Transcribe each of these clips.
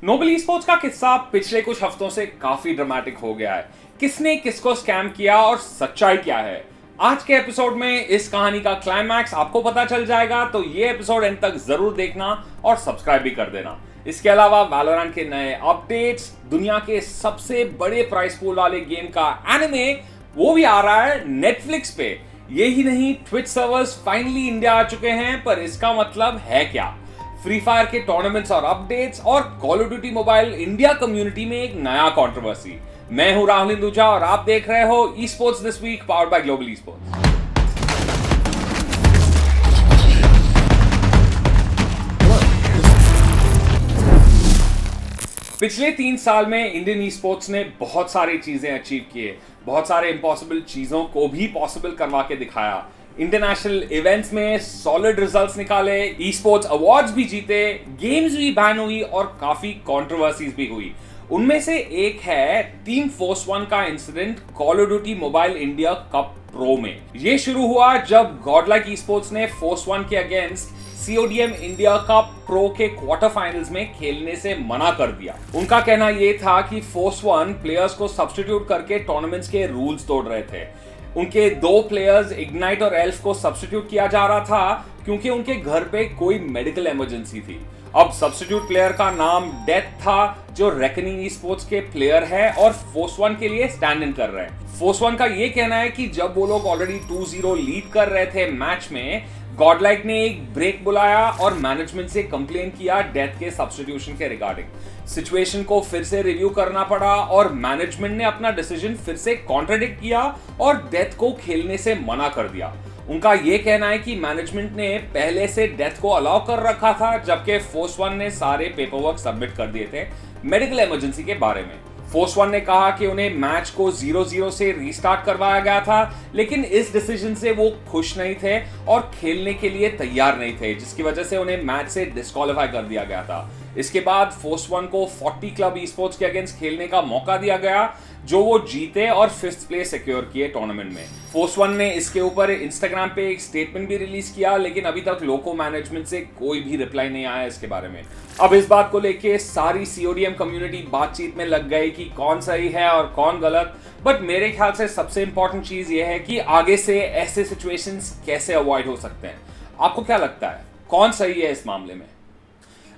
Nobel esports का किस्सा पिछले कुछ हफ्तों से काफी ड्रामेटिक हो गया है। किसने किसको स्कैम किया और सच्चाई क्या है, आज के एपिसोड में इस कहानी का क्लाइमैक्स आपको पता चल जाएगा। तो ये एपिसोड एंड तक जरूर देखना और सब्सक्राइब भी कर देना। इसके अलावा वैलोरेंट के नए अपडेट्स, दुनिया के सबसे बड़े प्राइस पूल वाले गेम का एनिमे वो भी आ रहा है नेटफ्लिक्स पे। यही नहीं, ट्विच सर्वर्स फाइनली इंडिया आ चुके हैं, पर इसका मतलब है क्या? फ्री फायर के टूर्नामेंट्स और अपडेट्स और call of duty mobile India community में एक नया कंट्रोवर्सी। मैं हूं राहुल हिंदुजा और आप देख रहे हो esports this week powered by global esports. पिछले 3 साल में इंडियन ई स्पोर्ट्स ने बहुत सारी चीजें अचीव किए, बहुत सारे इम्पॉसिबल चीजों को भी पॉसिबल करवा के दिखाया। इंटरनेशनल इवेंट्स में सॉलिड रिजल्ट्स निकाले, ई स्पोर्ट्स अवार्ड्स भी जीते, गेम्स भी बैन हुई और काफी कंट्रोवर्सीज भी हुई। उनमें से एक है टीम फोर्स वन का incident call of duty mobile India cup pro में। ये शुरू हुआ जब गॉडलाइक ई स्पोर्ट्स ने फोर्स वन के against CODM India cup pro के क्वार्टर फाइनल्स में खेलने से मना कर दिया। उनका कहना यह था कि फोर्स वन प्लेयर्स को सब्स्टिट्यूट करके टूर्नामेंट्स के रूल्स तोड़ रहे थे। उनके 2 प्लेयर्स इग्नाइट और एल्फ को सब्स्टिट्यूट किया जा रहा था क्योंकि उनके घर पे कोई मेडिकल इमरजेंसी थी। अब सब्स्टिट्यूट प्लेयर का नाम डेथ था, जो रेकनिंग ई स्पोर्ट्स के प्लेयर है और फोर्स वन के लिए स्टैंड इन कर रहे हैं। फोर्स वन का ये कहना है कि जब वो लोग ऑलरेडी 2-0 लीड कर रहे थे मैच में, गॉडलाइक ने एक ब्रेक बुलाया और मैनेजमेंट से कंप्लेन किया डेथ के सब्स्टिट्यूशन के रिगार्डिंग। सिचुएशन को फिर से रिव्यू करना पड़ा और मैनेजमेंट ने अपना डिसीजन फिर से कॉन्ट्राडिक्ट किया और डेथ को खेलने से मना कर दिया। उनका यह कहना है कि मैनेजमेंट ने पहले से डेथ को अलाउ कर रखा था, जबकि फोर्स वन ने सारे पेपरवर्क सबमिट कर दिए थे मेडिकल इमरजेंसी के बारे में। फोर्स वन ने कहा कि उन्हें मैच को 0-0 से रीस्टार्ट करवाया गया था, लेकिन इस डिसीजन से वो खुश नहीं थे और खेलने के लिए तैयार नहीं थे, जिसकी वजह से उन्हें मैच से डिस्क्वालीफाई कर दिया गया था। इसके बाद फोर्स वन को 40 क्लब ई स्पोर्ट्स के अगेंस्ट खेलने का मौका दिया गया, जो वो जीते और 5th प्लेस सिक्योर किए टूर्नामेंट में। फोर्स वन ने इसके ऊपर इंस्टाग्राम पे एक स्टेटमेंट भी रिलीज किया, लेकिन अभी तक लोको मैनेजमेंट से कोई भी रिप्लाई नहीं आया इसके बारे में। अब इस बात को लेके सारी CODM कम्युनिटी बातचीत में लग गई कि कौन सही है और कौन गलत। बट मेरे ख्याल से सबसे इंपॉर्टेंट चीज ये है कि आगे से ऐसे सिचुएशंस कैसे अवॉइड हो सकते हैं। आपको क्या लगता है, कौन सही है इस मामले में?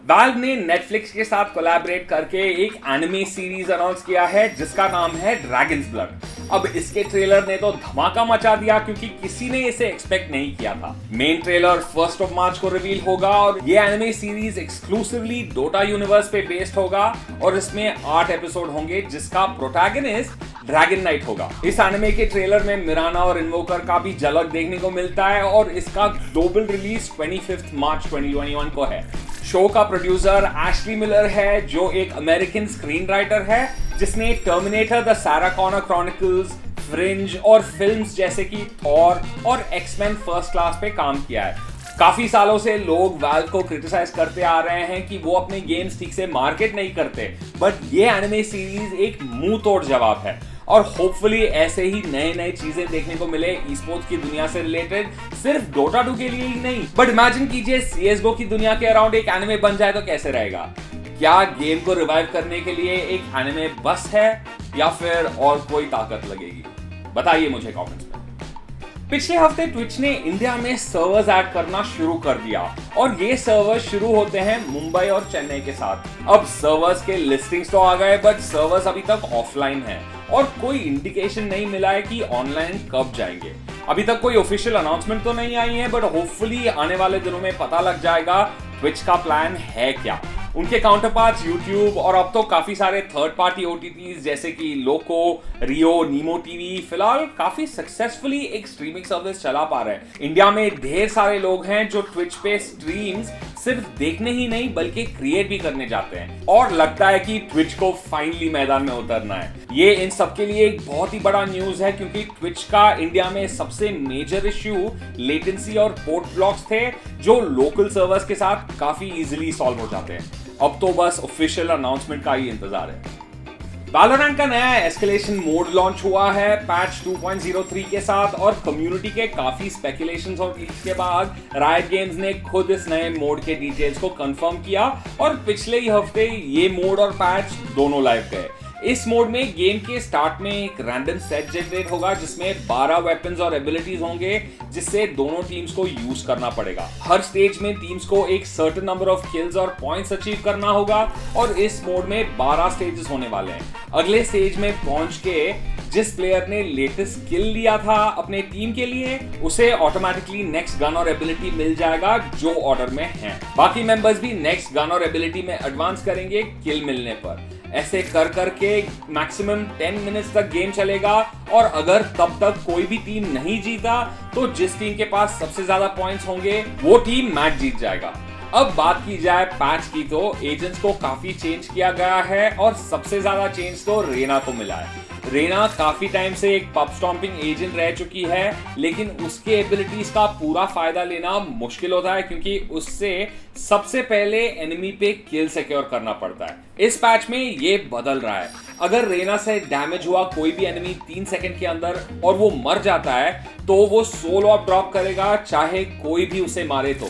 वैल्व ने नेटफ्लिक्स के साथ कोलैबोरेट करके एक एनिमे सीरीज अनाउंस किया है जिसका नाम है ड्रैगन्स ब्लड। अब इसके ट्रेलर ने तो धमाका मचा दिया क्योंकि किसी ने इसे एक्सपेक्ट नहीं किया था। मेन ट्रेलर 1 मार्च को रिवील होगा और ये anime series exclusively Dota universe पे बेस्ड होगा और इसमें 8 एपिसोड होंगे जिसका प्रोटैगनिस्ट ड्रैगन नाइट होगा। इस एनिमे के ट्रेलर में मिराना और इन्वोकर का भी झलक देखने को मिलता है और इसका ग्लोबल रिलीज 25 मार्च 2021 को है। शो का प्रोड्यूसर एशली मिलर है, जो एक अमेरिकन स्क्रीन राइटर है जिसने टर्मिनेटर, द सारा कॉनर क्रॉनिकल्स, फ्रिंज और फिल्म्स जैसे कि थॉर और एक्समैन फर्स्ट क्लास पे काम किया है। काफी सालों से लोग वैल्व को क्रिटिसाइज करते आ रहे हैं कि वो अपने गेम्स ठीक से मार्केट नहीं करते, बट ये एनिमे सीरीज एक मुंह तोड़ जवाब है और होपफुली ऐसे ही नए चीजें देखने को मिले ई स्पोर्ट्स की दुनिया से रिलेटेड, सिर्फ डोटा 2 के लिए ही नहीं। बट इमेजिन कीजिए CSGO की दुनिया के अराउंड एक एनिमे बन जाए तो कैसे रहेगा? क्या गेम को रिवाइव करने के लिए एक एनिमे बस है या फिर और कोई ताकत लगेगी? बताइए मुझे कमेंट्स में। पिछले हफ्ते ट्विच ने इंडिया में सर्वर्स ऐड करना शुरू कर दिया और ये सर्वर्स शुरू होते हैं मुंबई और चेन्नई के साथ। अब सर्वर्स के लिस्टिंग्स तो आ गए, बट सर्वर्स अभी तक ऑफलाइन है और कोई इंडिकेशन नहीं मिला है कि ऑनलाइन कब जाएंगे। अभी तक कोई ऑफिशियल अनाउंसमेंट तो नहीं आई है, बट होपफुली आने वाले दिनों में पता लग जाएगा ट्विच का प्लान है क्या। उनके काउंटरपार्ट्स यूट्यूब और अब तो काफी सारे थर्ड पार्टी OTTs जैसे कि लोको, रियो, नीमो टीवी फिलहाल काफी सक्सेसफुली एक स्ट्रीमिंग सर्विस चला पा रहे हैं। इंडिया में ढेर सारे लोग हैं जो ट्विच पे स्ट्रीम्स सिर्फ देखने ही नहीं बल्कि क्रिएट भी करने जाते हैं और लगता है कि ट्विच को फाइनली मैदान में उतरना है। ये इन सबके लिए एक बहुत ही बड़ा न्यूज है क्योंकि ट्विच का इंडिया में सबसे मेजर इश्यू लेटेंसी और पोर्ट ब्लॉक्स थे, जो लोकल सर्वर्स के साथ काफी इजीली सॉल्व हो जाते हैं। अब तो बस ऑफिशियल अनाउंसमेंट का ही इंतजार है। वैलोरेंट का नया एस्केलेशन मोड लॉन्च हुआ है पैच 2.03 के साथ, और कम्युनिटी के काफी स्पेकुलेशंस और लीक्स के बाद रायट गेम्स ने खुद इस नए मोड के डिटेल्स को कंफर्म किया, और पिछले ही हफ्ते ये मोड और पैच दोनों लाइव गए। इस मोड में गेम के स्टार्ट में एक रैंडम सेट जनरेट होगा जिसमें 12 वेपन्स और एबिलिटीज होंगे, जिससे दोनों टीम्स को यूज करना पड़ेगा। हर स्टेज में टीम्स को एक सर्टेन नंबर ऑफ किल्स और पॉइंट्स अचीव करना होगा, और इस मोड में 12 स्टेजेस होने वाले हैं। अगले स्टेज में पहुंच के जिस प्लेयर ने लेटेस्ट किल लिया था अपने टीम के लिए, उसे ऑटोमेटिकली नेक्स्ट गन और एबिलिटी मिल जाएगा जो ऑर्डर में है। बाकी मेंबर्स भी नेक्स्ट गन और एबिलिटी में एडवांस करेंगे किल मिलने पर। ऐसे कर करके मैक्सिमम 10 मिनट्स तक गेम चलेगा, और अगर तब तक कोई भी टीम नहीं जीता तो जिस टीम के पास सबसे ज्यादा पॉइंट्स होंगे वो टीम मैच जीत जाएगा। अब बात की जाए पैच की, तो एजेंट्स को काफी चेंज किया गया है, और सबसे ज्यादा चेंज तो रेना को मिला है। रेना काफी टाइम से एक पब स्टॉम्पिंग एजेंट रह चुकी है, लेकिन उसके एबिलिटीज का पूरा फायदा लेना मुश्किल होता है क्योंकि उससे सबसे पहले एनिमी पे किल सिक्योर करना पड़ता है। इस पैच में ये बदल रहा है। अगर रेना से डैमेज हुआ कोई भी एनिमी 3 सेकंड के अंदर और वो मर जाता है तो वो सोलो ऑफ ड्रॉप करेगा, चाहे कोई भी उसे मारे तो।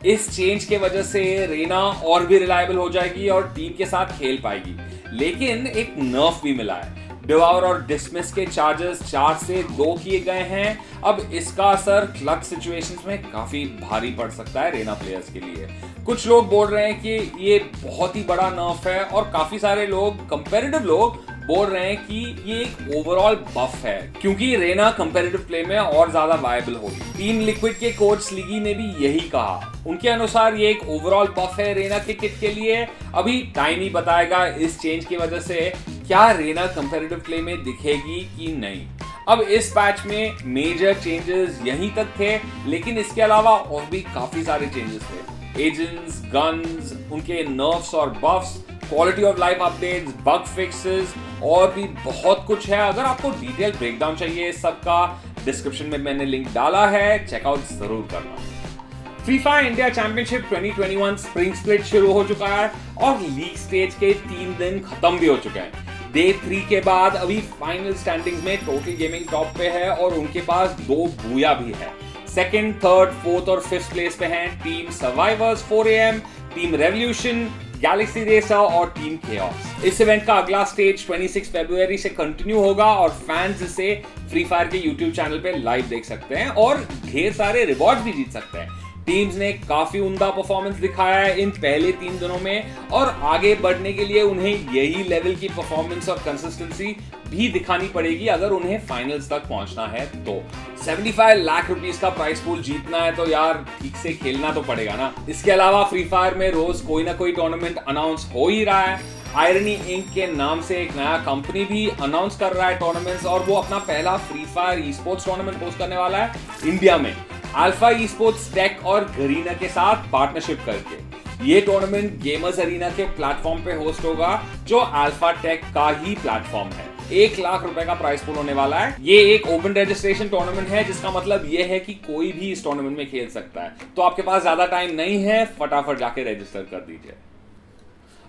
इस चेंज के वजह से रेना और भी रिलायबल हो जाएगी और टीम के साथ खेल पाएगी। लेकिन एक नर्फ भी मिला है। डिवाउर और डिसमिस के चार्जेस 4 से 2 किए गए हैं। अब इसका असर क्लच सिचुएशंस में काफी भारी पड़ सकता है रेना प्लेयर्स के लिए। कुछ लोग बोल रहे हैं कि ये बहुत ही बड़ा नर्फ है, और काफी सारे लोग, कंपैरेटिव लोग, बोल रहे हैं कि ये एक ओवरऑल बफ है क्योंकि रेना कंपैरेटिव प्ले में और ज्यादा वायबल होगी। टीम लिक्विड के कोच स्लिगी ने भी यही कहा। उनके अनुसार ये एक ओवरऑल बफ है रेना के किट के लिए। अभी टाइम ही बताएगा इस चेंज की वजह से क्या रेना कंपैरेटिव प्ले में दिखेगी कि नहीं। अब इस पैच में मेजर चेंजेस यहीं तक थे, लेकिन इसके अलावा और भी काफी सारे चेंजेस थे। एजेंट्स, गन्स, उनके नर्व्स और बफ्स, quality of life updates, bug fixes, और भी बहुत कुछ है। अगर आपको डिटेल ब्रेकडाउन चाहिए सबका, डिस्क्रिप्शन में मैंने लिंक डाला है, चेकआउट जरूर करना। Free fire India championship 2021 spring split शुरू हो चुका है, और लीग स्टेज के 3 दिन खत्म भी हो चुके हैं। डे 3 के बाद अभी फाइनल स्टैंडिंग्स में टोटल गेमिंग टॉप पे है, और उनके पास 2 बूया भी है। सेकंड, थर्ड, फोर्थ और फिफ्थ प्लेस पे हैं team survivors 4AM, team revolution, Galaxy racer और टीम केओस। इस इवेंट का अगला स्टेज 26 फरवरी से कंटिन्यू होगा, और फैंस इसे फ्री फायर के यूट्यूब चैनल पे लाइव देख सकते हैं और ढेर सारे रिवॉर्ड भी जीत सकते हैं। टीम्स ने काफी उम्दा परफॉर्मेंस दिखाया है इन पहले 3 दिनों में, और आगे बढ़ने के लिए उन्हें यही लेवल की परफॉर्मेंस और कंसिस्टेंसी भी दिखानी पड़ेगी अगर उन्हें फाइनल्स तक पहुंचना है तो। 75 लाख रुपीस का प्राइस पूल जीतना है तो यार ठीक से खेलना तो पड़ेगा ना। इसके अलावा फ्री फायर में रोज कोई ना कोई टूर्नामेंट अनाउंस हो ही रहा है। आयरनी इंक के नाम से एक नया कंपनी भी अनाउंस कर रहा है टूर्नामेंट्स, और वो अपना पहला free fire e sports tournament host करने वाला है इंडिया में, अल्फा ई स्पोर्ट्स टेक और गरीना के साथ पार्टनरशिप करके। ये टूर्नामेंट गेमर्स अरीना के प्लेटफॉर्म पे होस्ट होगा, जो अल्फा टेक का ही प्लेटफॉर्म है। 1 लाख रुपए का प्राइस पूल होने वाला है। ये एक ओपन रजिस्ट्रेशन टूर्नामेंट है, जिसका मतलब ये है कि कोई भी इस टूर्नामेंट में खेल सकता है। तो आपके पास ज्यादा टाइम नहीं है, फटाफट जाके रजिस्टर कर दीजिए।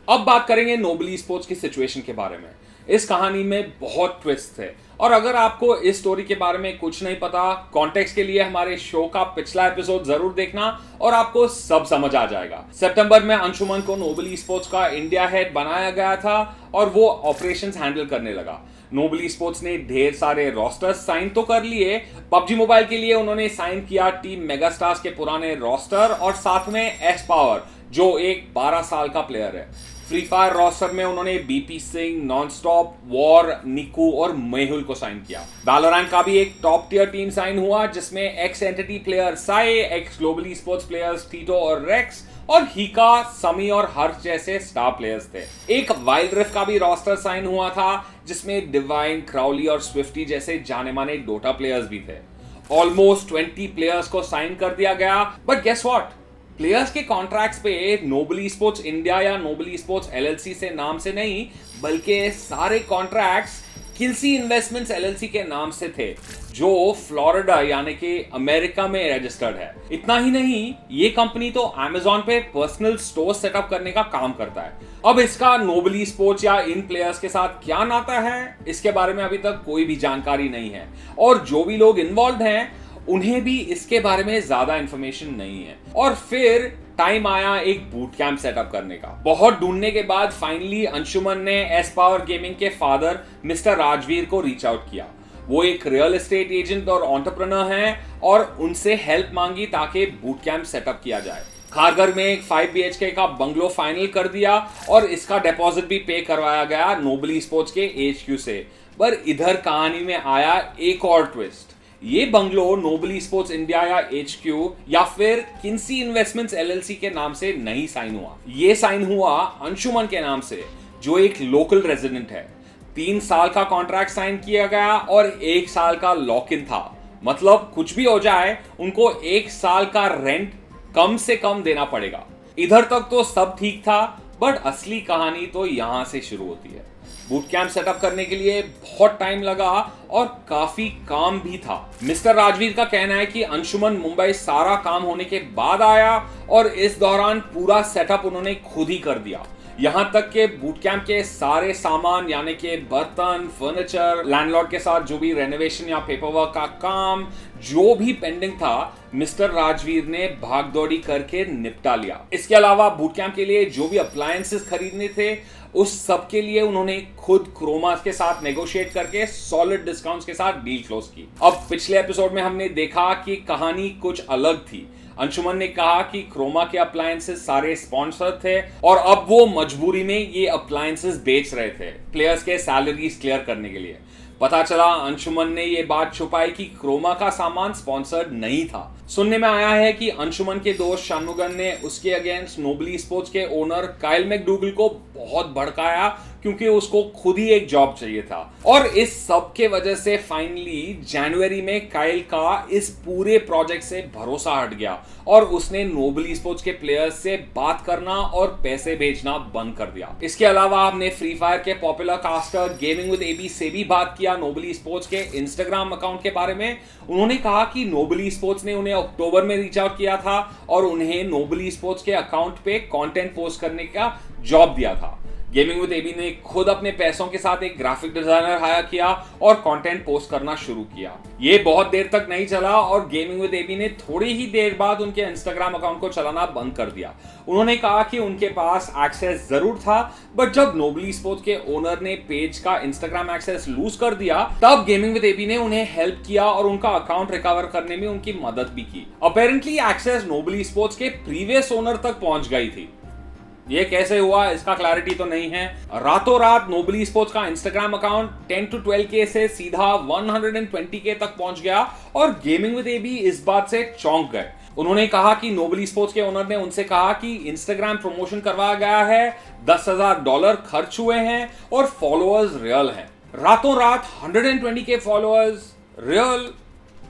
अब बात करेंगे नोबल ई स्पोर्ट्स की सिचुएशन के बारे में। इस कहानी में बहुत ट्विस्ट थे, और अगर आपको इस स्टोरी के बारे में कुछ नहीं पता, कॉन्टेक्स्ट के लिए हमारे शो का पिछला एपिसोड जरूर देखना और आपको सब समझ आ जाएगा। सितंबर में अंशुमन को नोबल ई स्पोर्ट्स का इंडिया हेड बनाया गया था, और वो ऑपरेशंस हैंडल करने लगा। नोबल ई स्पोर्ट्स ने ढेर सारे रोस्टर्स साइन तो कर लिए। पबजी मोबाइल के लिए उन्होंने साइन किया टीम मेगास्टार्स के पुराने रोस्टर, और साथ में एस पावर, जो एक 12 साल का प्लेयर है। फ्री फायर रोस्टर में उन्होंने बीपी सिंह, नॉनस्टॉप, वॉर, निकू और मेहुल को साइन किया। वैलोरेंट का भी एक टॉप टियर टीम साइन हुआ, जिसमें x entity player Sai, x global e sports players टीटो और रेक्स, और हीका, समी और हर्ष जैसे स्टार प्लेयर्स थे। एक वाइल्ड रिफ्ट का भी रोस्टर साइन हुआ था, जिसमें डिवाइन, क्राउली और स्विफ्टी जैसे जाने माने डोटा प्लेयर्स भी थे। ऑलमोस्ट 20 प्लेयर्स को साइन कर दिया गया, बट गेस व्हाट, प्लेयर्स के कॉन्ट्रैक्ट्स पे नोबल ई स्पोर्ट्स इंडिया या नोबल ई स्पोर्ट्स एलएलसी से नाम से नहीं, बल्कि सारे कॉन्ट्रैक्ट्स किल्सी इन्वेस्टमेंट्स एलएलसी के नाम से थे, जो फ्लोरिडा यानी कि अमेरिका में रजिस्टर्ड है। इतना ही नहीं, ये कंपनी तो अमेज़न पे पर्सनल स्टोर सेटअप करने का काम करता है। अब इसका नोबली स्पोर्ट्स या इन प्लेयर्स के साथ क्या नाता है, इसके बारे में अभी तक कोई भी जानकारी नहीं है, और जो भी लोग इन्वॉल्व हैं उन्हें भी इसके बारे में ज्यादा इंफॉर्मेशन नहीं है। और फिर टाइम आया एक बूट कैंप सेटअप करने का। बहुत ढूंढने के बाद फाइनली अंशुमन ने एस पावर गेमिंग के फादर मिस्टर राजवीर को रीच आउट किया। वो एक रियल एस्टेट एजेंट और एंटरप्रेन्योर हैं, और उनसे हेल्प मांगी ताकि बूट कैंप सेटअप किया जाए। खारघर में एक 5 BHK का बंगलो फाइनल कर दिया, और इसका डिपॉजिट भी पे करवाया गया नोबली स्पोर्ट्स के HQ से। पर इधर कहानी में आया एक और ट्विस्ट। ये बंगलो नोबली स्पोर्ट्स इंडिया या HQ या फिर किन्सी इन्वेस्टमेंट्स LLC के नाम से नहीं साइन हुआ। ये साइन हुआ अंशुमन के नाम से, जो एक लोकल रेजिडेंट है। 3 साल का कॉन्ट्रैक्ट साइन किया गया और 1 साल का लॉक इन था। मतलब कुछ भी हो जाए, उनको 1 साल का रेंट कम से कम देना पड़ेगा। इधर तक तो सब ठीक था, बट असली कहानी तो यहां से शुरू होती है। बूट कैंप सेटअप करने के लिए बहुत टाइम लगा और काफी काम भी था। मिस्टर राजवीर का कहना है कि अंशुमन मुंबई सारा काम होने के बाद आया, और इस दौरान पूरा सेटअप उन्होंने खुद ही कर दिया। यहां तक के बूट कैंप के सारे सामान यानी कि बर्तन, फर्नीचर, लैंडलॉर्ड के साथ जो भी रेनोवेशन या पेपरवर्क का काम जो भी पेंडिंग था, मिस्टर राजवीर ने भागदौड़ी करके निपटा लिया। इसके अलावा बूट कैंप के लिए जो भी अप्लायंसेस खरीदने थे, उस सब के लिए उन्होंने खुद क्रोमा के साथ नेगोशिएट करके सॉलिड डिस्काउंट्स के साथ डील क्लोज की। अब पिछले एपिसोड में हमने देखा कि कहानी कुछ अलग थी। अंशुमन ने कहा कि क्रोमा के अप्लायंसेस सारे स्पॉन्सर थे, और अब वो मजबूरी में ये अप्लायंसेस बेच रहे थे प्लेयर्स के सैलरीज क्लियर करने के लिए। पता चला अंशुमन ने ये बात छुपाई कि क्रोमा का सामान स्पॉन्सर्ड नहीं था। सुनने में आया है कि अंशुमन के दोस्त शानुगन ने उसके अगेंस्ट नोबली स्पोर्ट्स के ओनर काइल मैकडूगल को बहुत भड़काया, क्योंकि उसको खुद ही एक जॉब चाहिए था। और इस सब के वजह से फाइनली जनवरी में काइल का इस पूरे प्रोजेक्ट से भरोसा हट गया, और उसने नोबली स्पोर्ट्स के प्लेयर्स से बात करना और पैसे भेजना बंद कर दिया। इसके अलावा हमने फ्री फायर के popular caster gaming with AB से भी बात किया नोबली स्पोर्ट्स के इंस्टाग्राम अकाउंट के बारे में। उन्होंने कहा कि नोबली स्पोर्ट्स ने उन्हें अक्टूबर में रीच आउट किया था, और उन्हें नोबली स्पोर्ट्स के अकाउंट पे कंटेंट पोस्ट करने का जॉब दिया था। गेमिंग विद AB ने खुद अपने पैसों के साथ एक ग्राफिक डिजाइनर हायर किया और कंटेंट पोस्ट करना शुरू किया। ये बहुत देर तक नहीं चला, और गेमिंग विद AB ने थोड़ी ही देर बाद उनके इंस्टाग्राम अकाउंट को चलाना बंद कर दिया। उन्होंने कहा कि उनके पास एक्सेस जरूर था, बट जब नोबली स्पोर्ट्स के ओनर ने पेज का इंस्टाग्राम एक्सेस लूज कर दिया, तब गेमिंग विद AB ने उन्हें हेल्प किया और उनका अकाउंट रिकवर करने में उनकी मदद भी की। अपेरेंटली एक्सेस नोबली स्पोर्ट्स के प्रीवियस ओनर तक पहुंच गई थी। ये कैसे हुआ, इसका क्लैरिटी तो नहीं है। रातों रात नोबली स्पोर्ट्स का इंस्टाग्राम अकाउंट 10 to 12K से सीधा 120K तक पहुंच गया, और गेमिंग विद AB इस बात से चौंक गए। उन्होंने कहा कि नोबली स्पोर्ट्स के ओनर ने उनसे कहा कि इंस्टाग्राम प्रमोशन करवाया गया है, $10,000 खर्च हुए हैं, और फॉलोअर्स रियल हैं। रातों रात 120K फॉलोअर्स रियल।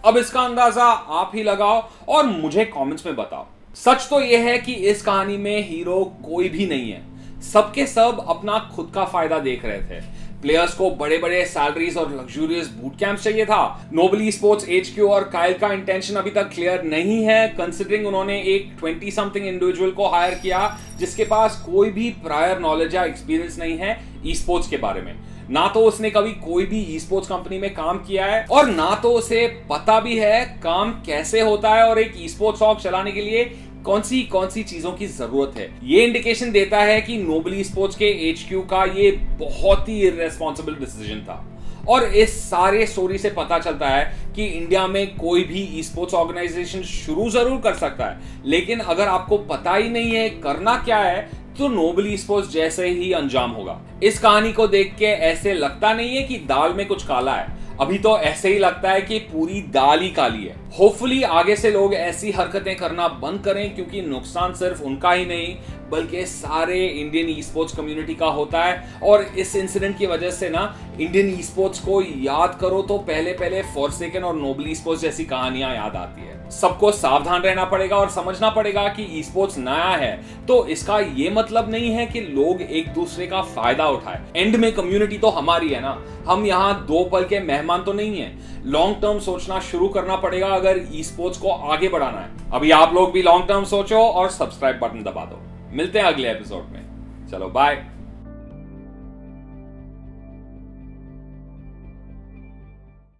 अब इसका अंदाजा आप ही लगाओ और मुझे कमेंट्स में बताओ। सच तो यह है कि इस कहानी में हीरो कोई भी नहीं है। सबके सब अपना खुद का फायदा देख रहे थे। प्लेयर्स को बड़े बड़े सैलरीज और लग्जूरियस बूट कैंप चाहिए था। नोबली स्पोर्ट्स HQ और काइल का इंटेंशन अभी तक क्लियर नहीं है, कंसिडरिंग उन्होंने एक 20 समथिंग इंडिविजुअल को हायर किया जिसके पास कोई भी प्रायर नॉलेज या एक्सपीरियंस नहीं है ई स्पोर्ट्स के बारे में। ना तो उसने कभी कोई भी ई स्पोर्ट्स कंपनी में काम किया है, और ना तो उसे पता भी है काम कैसे होता है और एक ई स्पोर्ट्स ऑर्ग चलाने के लिए कौन सी चीजों की जरूरत है। ये इंडिकेशन देता है कि नोबली स्पोर्ट्स के HQ का ये बहुत ही इररेस्पॉन्सिबल डिसीजन था। और इस सारे स्टोरी से पता चलता है कि इंडिया में कोई भी ई स्पोर्ट्स ऑर्गेनाइजेशन शुरू जरूर कर सकता है, लेकिन अगर आपको पता ही नहीं है करना क्या है, तो नोबली स्पोर्ट्स जैसे ही अंजाम होगा। इस कहानी को देख के ऐसे लगता नहीं है कि दाल में कुछ काला है, अभी तो ऐसे ही लगता है कि पूरी दाल ही काली है। होपफुली आगे से लोग ऐसी हरकतें करना बंद करें, क्योंकि नुकसान सिर्फ उनका ही नहीं बल्कि सारे इंडियन ई स्पोर्ट्स कम्युनिटी का होता है। और इस इंसिडेंट की वजह से ना इंडियन ई स्पोर्ट्स को याद करो तो पहले पहले फॉरसेकन और नोबल ई स्पोर्ट्स जैसी कहानियां याद आती है। सबको सावधान रहना पड़ेगा और समझना पड़ेगा कि ई स्पोर्ट्स नया है तो इसका ये मतलब नहीं है कि लोग एक दूसरे का फायदा उठाए। एंड में कम्युनिटी तो हमारी है ना, हम यहाँ 2 पल के मेहमान तो नहीं है। लॉन्ग टर्म सोचना शुरू करना पड़ेगा अगर ई स्पोर्ट्स को आगे बढ़ाना है। अभी आप लोग भी लॉन्ग टर्म सोचो और सब्सक्राइब बटन दबा दो। मिलते हैं अगले एपिसोड में। चलो बाय।